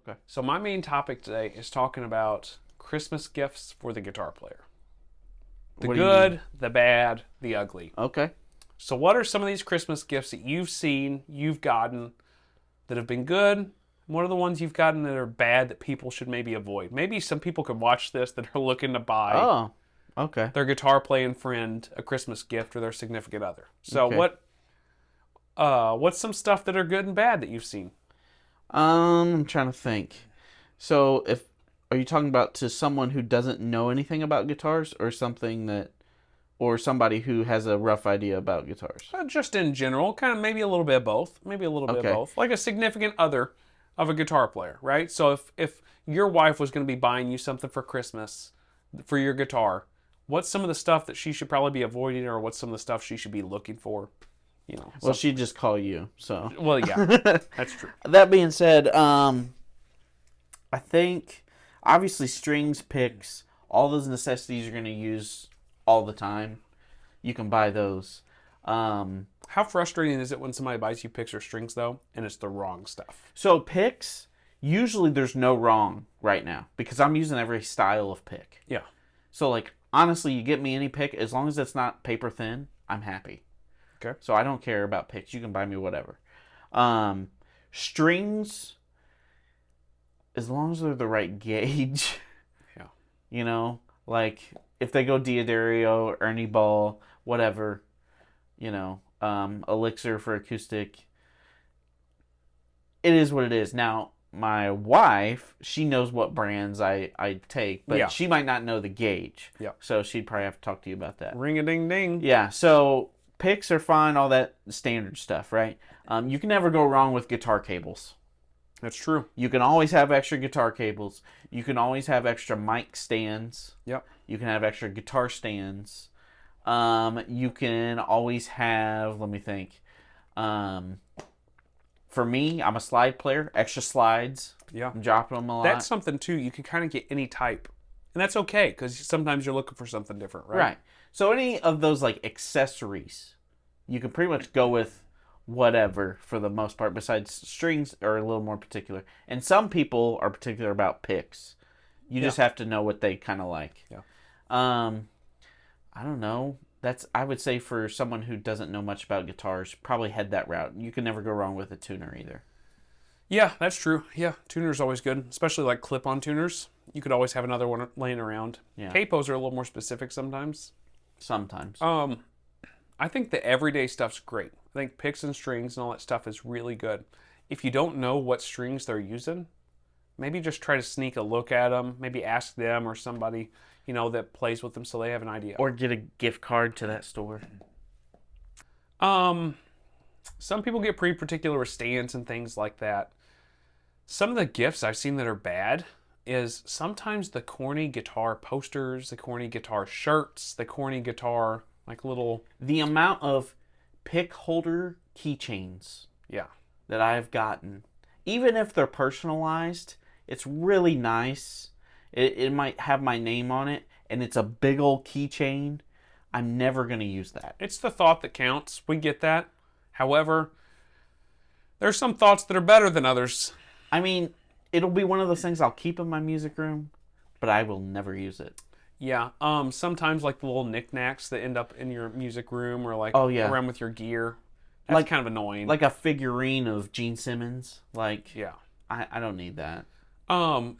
Okay. So my main topic today is talking about Christmas gifts for the guitar player. The What do you mean? good, the bad, the ugly. Okay. So what are some of these Christmas gifts that you've seen, you've gotten, that have been good? What are the ones you've gotten that are bad that people should maybe avoid? Maybe some people could watch this that are looking to buy Oh. Okay. their guitar playing friend a Christmas gift or their significant other. So Okay. what's some stuff that are good and bad that you've seen? I'm trying to think. So, are you talking about to someone who doesn't know anything about guitars, or or somebody who has a rough idea about guitars? Just in general, kind of maybe a little bit of both. Maybe a little bit of Okay. both. Like a significant other of a guitar player, right? So if your wife was going to be buying you something for Christmas for your guitar, what's some of the stuff that she should probably be avoiding, or what's some of the stuff she should be looking for? You know. Well, she'd just call you. So. Well, yeah, that's true. That being said, I think obviously strings, picks, all those necessities you're going to use all the time. You can buy those. How frustrating is it when somebody buys you picks or strings though, and it's the wrong stuff? So picks, usually there's no wrong right now because I'm using every style of pick. Yeah. So like honestly, you get me any pick as long as it's not paper thin, I'm happy. Okay. So I don't care about picks. You can buy me whatever. Strings, as long as they're the right gauge. Yeah. You know, like if they go Diodario, Ernie Ball, whatever, you know, Elixir for acoustic. It is what it is. Now, my wife, she knows what brands I take, but Yeah. she might not know the gauge. Yeah. So she'd probably have to talk to you about that. Ring a ding ding. Yeah, so picks are fine, all that standard stuff, right? You can never go wrong with guitar cables. That's true. You can always have extra guitar cables. You can always have extra mic stands. Yep. You can have extra guitar stands. You can always have, let me think. For me, I'm a slide player. Extra slides. Yeah. I'm dropping them a lot. That's something too. You can kind of get any type, and that's okay because sometimes you're looking for something different, right? Right. So any of those like accessories, you can pretty much go with whatever for the most part. Besides strings are a little more particular, and some people are particular about picks. You just have to know what they kind of like. Yeah. I don't know. I would say for someone who doesn't know much about guitars, probably head that route. You can never go wrong with a tuner either. Yeah, that's true. Yeah, tuners always good, especially like clip-on tuners. You could always have another one laying around. Yeah. Capos are a little more specific sometimes. Sometimes. I think the everyday stuff's great. I think picks and strings and all that stuff is really good. If you don't know what strings they're using, maybe just try to sneak a look at them. Maybe ask them or somebody, that plays with them so they have an idea. Or get a gift card to that store. Some people get pretty particular with stands and things like that. Some of the gifts I've seen that are bad is sometimes the corny guitar posters, the corny guitar shirts, the corny guitar little... The amount of pick holder keychains Yeah. that I've gotten, even if they're personalized, it's really nice. It might have my name on it, and it's a big old keychain. I'm never going to use that. It's the thought that counts. We get that. However, there's some thoughts that are better than others. I mean, it'll be one of those things I'll keep in my music room, but I will never use it. Yeah. Sometimes the little knickknacks that end up in your music room or around with your gear. That's kind of annoying. Like a figurine of Gene Simmons. Yeah. I don't need that.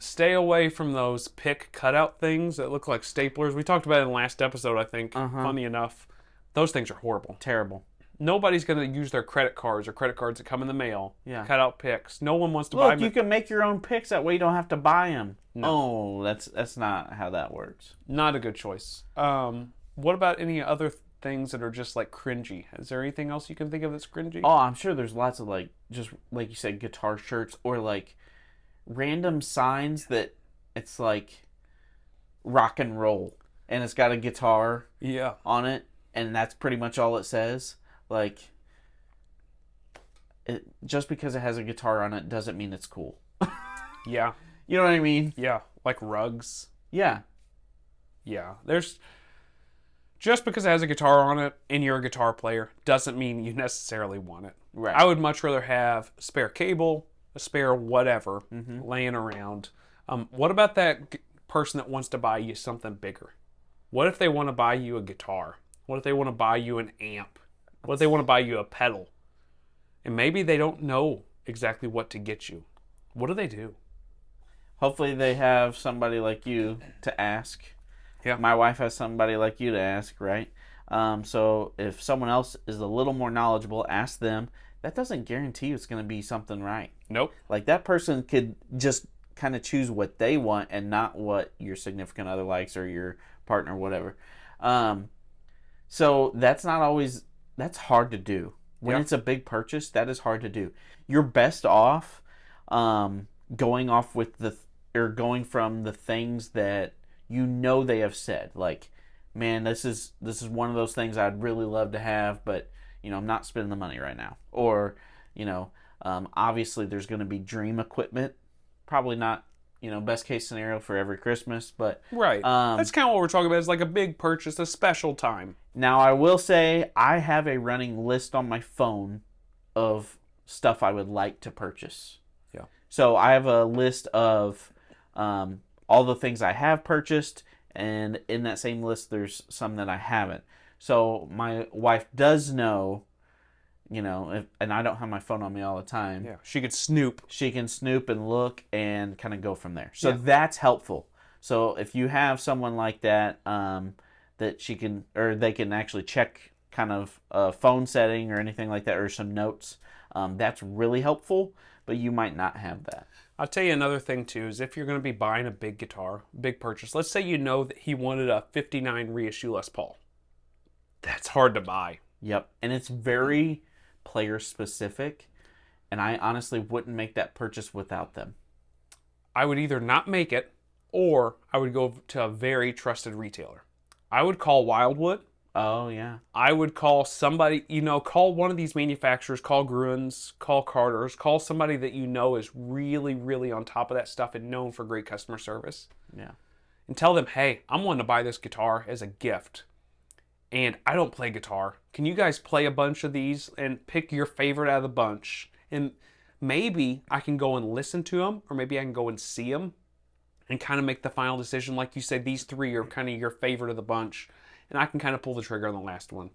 Stay away from those pick cutout things that look like staplers. We talked about it in the last episode, I think. Funny enough. Those things are horrible. Terrible. Nobody's going to use their credit cards or credit cards that come in the mail. Yeah. Cut out picks. No one wants to buy Look, you can make your own picks. That way you don't have to buy them. No. Oh, that's not how that works. Not a good choice. What about any other things that are just cringy? Is there anything else you can think of that's cringy? Oh, I'm sure there's lots of just like you said, guitar shirts or random signs that it's rock and roll and it's got a guitar on it and that's pretty much all it says. Just because it has a guitar on it doesn't mean it's cool. Yeah. You know what I mean? Yeah. Like rugs. Yeah. Yeah. Just because it has a guitar on it and you're a guitar player doesn't mean you necessarily want it. Right. I would much rather have a spare cable, a spare whatever laying around. What about that person that wants to buy you something bigger? What if they want to buy you a guitar? What if they want to buy you an amp? What if they want to buy you a pedal? And maybe they don't know exactly what to get you. What do they do? Hopefully they have somebody like you to ask. Yeah. My wife has somebody like you to ask, right? So if someone else is a little more knowledgeable, ask them. That doesn't guarantee it's going to be something right. Nope. Like that person could just kind of choose what they want and not what your significant other likes or your partner, whatever. So that's hard to do. When it's a big purchase, that is hard to do. You're best off going from the things that you know they have said. Like, man, this is one of those things I'd really love to have, but I'm not spending the money right now. Or, obviously there's going to be dream equipment. Probably not, best case scenario for every Christmas, but right. That's kind of what we're talking about. Is like a big purchase, a special time. Now I will say I have a running list on my phone of stuff I would like to purchase. Yeah. So I have a list of all the things I have purchased, and in that same list there's some that I haven't. So my wife does know, and I don't have my phone on me all the time. Yeah, she could snoop. She can snoop and look and kind of go from there. So that's helpful. So if you have someone like that, that she can, or they can actually check kind of a phone setting or anything like that, or some notes, that's really helpful, but you might not have that. I'll tell you another thing too, is if you're going to be buying a big guitar, big purchase, let's say that he wanted a 59 reissue Les Paul. That's hard to buy. Yep. And it's very player specific, and I honestly wouldn't make that purchase without them. I would either not make it, or I would go to a very trusted retailer. I would call Wildwood. Oh, yeah. I would call somebody, call one of these manufacturers, call Gruen's, call Carter's, call somebody that is really, really on top of that stuff and known for great customer service. Yeah. And tell them, hey, I'm wanting to buy this guitar as a gift. And I don't play guitar. Can you guys play a bunch of these and pick your favorite out of the bunch? And maybe I can go and listen to them, or maybe I can go and see them and kind of make the final decision. Like you said, these three are kind of your favorite of the bunch, and I can kind of pull the trigger on the last one.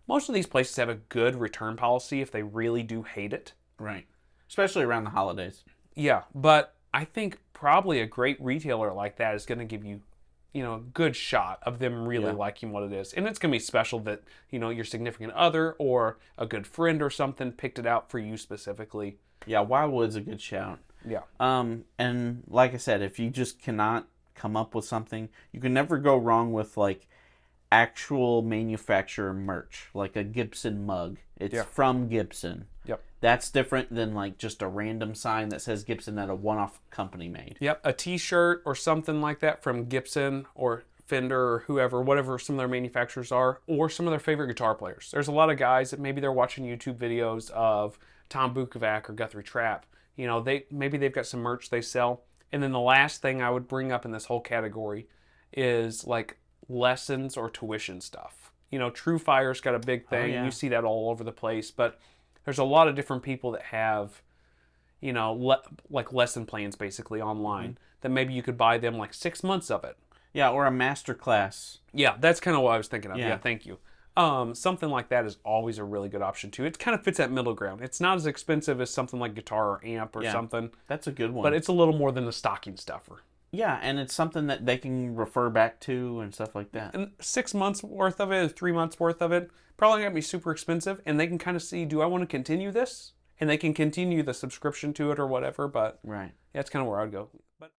Most of these places have a good return policy if they really do hate it. Right. Especially around the holidays. Yeah, but I think probably a great retailer like that is going to give you, a good shot of them really liking what it is. And it's going to be special that, your significant other or a good friend or something picked it out for you specifically. Yeah, Wildwood's a good shout. Yeah. And like I said, if you just cannot come up with something, you can never go wrong with like actual manufacturer merch, like a Gibson mug. It's from Gibson. Yep. That's different than like just a random sign that says Gibson that a one-off company made. Yep, a t-shirt or something like that from Gibson or Fender or whoever, whatever some of their manufacturers are, or some of their favorite guitar players. There's a lot of guys that maybe they're watching YouTube videos of Tom Bukovac or Guthrie Trapp. They've got some merch they sell. And then the last thing I would bring up in this whole category is like lessons or tuition stuff. True Fire's got a big thing. You see that all over the place, but there's a lot of different people that have, like lesson plans basically online that maybe you could buy them like 6 months of it. Yeah, or a master class. Yeah, that's kind of what I was thinking of. Yeah, thank you. Something like that is always a really good option too. It kind of fits that middle ground. It's not as expensive as something like guitar or amp or something. That's a good one. But it's a little more than a stocking stuffer. Yeah, and it's something that they can refer back to and stuff like that. And 6 months worth of it, or 3 months worth of it, probably going to be super expensive. And they can kind of see, do I want to continue this? And they can continue the subscription to it or whatever. But right. Yeah, that's kind of where I'd go.